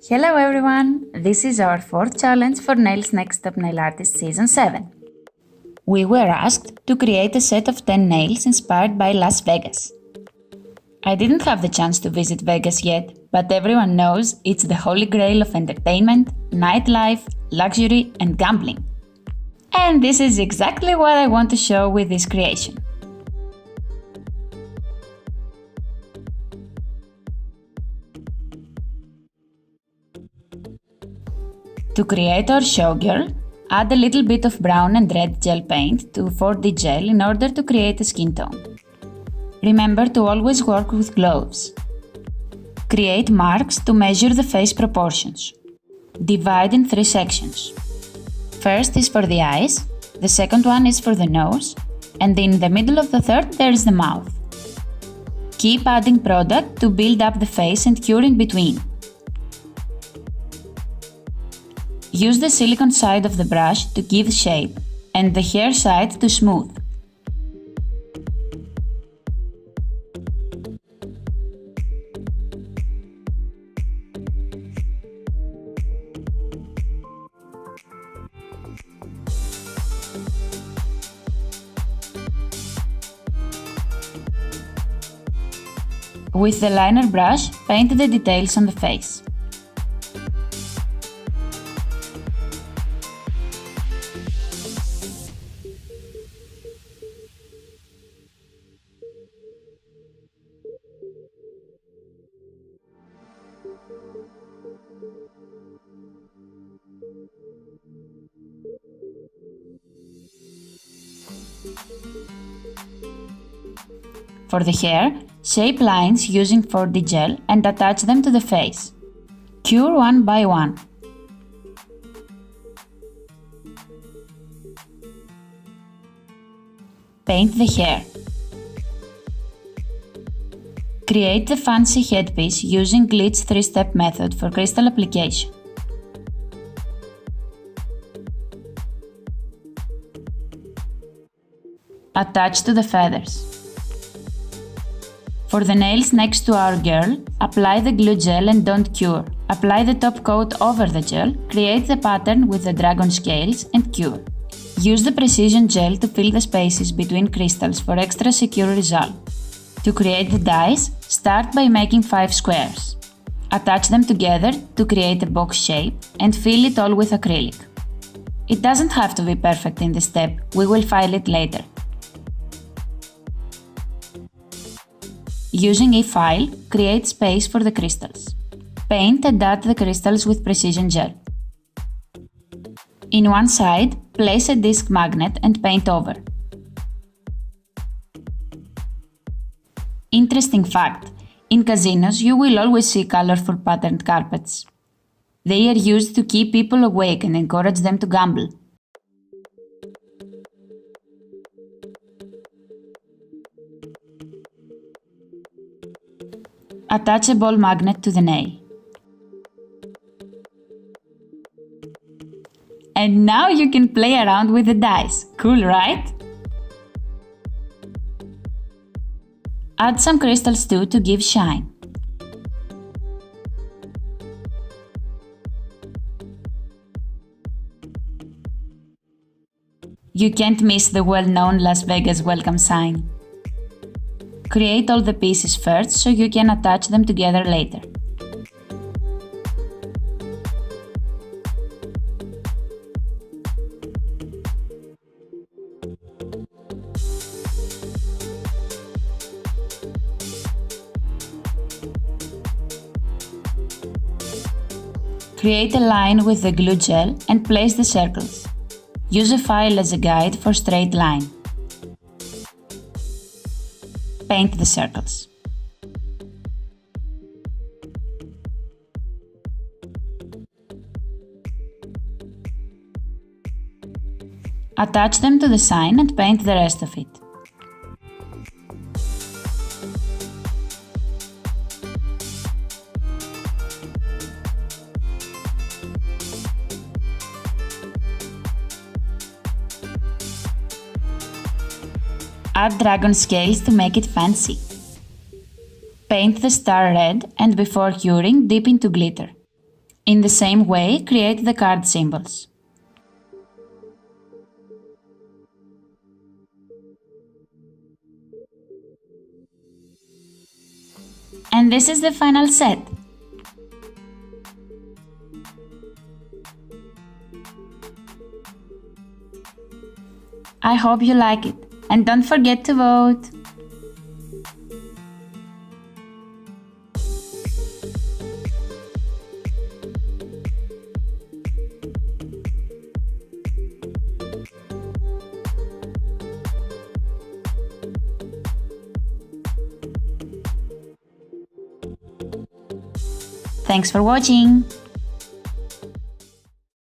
Hello everyone! This is our fourth challenge for Nails Next Top Nail Artist Season 7. We were asked to create a set of 10 nails inspired by Las Vegas. I didn't have the chance to visit Vegas yet, but everyone knows it's the holy grail of entertainment, nightlife, luxury and gambling. And this is exactly what I want to show with this creation. To create our showgirl, add a little bit of brown and red gel paint to 4D gel in order to create a skin tone. Remember to always work with gloves. Create marks to measure the face proportions. Divide in 3 sections. First is for the eyes, the second one is for the nose, and in the middle of the third there is the mouth. Keep adding product to build up the face and cure in between. Use the silicone side of the brush to give shape and the hair side to smooth. With the liner brush, paint the details on the face. For the hair, shape lines using 4D gel and attach them to the face. Cure one by one. Paint the hair. Create the fancy headpiece using Glitz 3-step method for crystal application. Attach to the feathers. For the nails next to our girl, apply the glue gel and don't cure. Apply the top coat over the gel, create the pattern with the dragon scales and cure. Use the precision gel to fill the spaces between crystals for extra secure result. To create the dies, start by making 5 squares. Attach them together to create a box shape and fill it all with acrylic. It doesn't have to be perfect in this step, we will file it later. Using a file, create space for the crystals. Paint and add the crystals with precision gel. In one side, place a disc magnet and paint over. Interesting fact, in casinos you will always see colorful patterned carpets. They are used to keep people awake and encourage them to gamble. Attach a ball magnet to the nail. And now you can play around with the dice. Cool, right? Add some crystals too to give shine. You can't miss the well-known Las Vegas welcome sign. Create all the pieces first so you can attach them together later. Create a line with the glue gel and place the circles. Use a file as a guide for straight line. Paint the circles. Attach them to the sign and paint the rest of it. Add dragon scales to make it fancy. Paint the star red and before curing, dip into glitter. In the same way, create the card symbols. And this is the final set. I hope you like it, and don't forget to vote! Thanks for watching!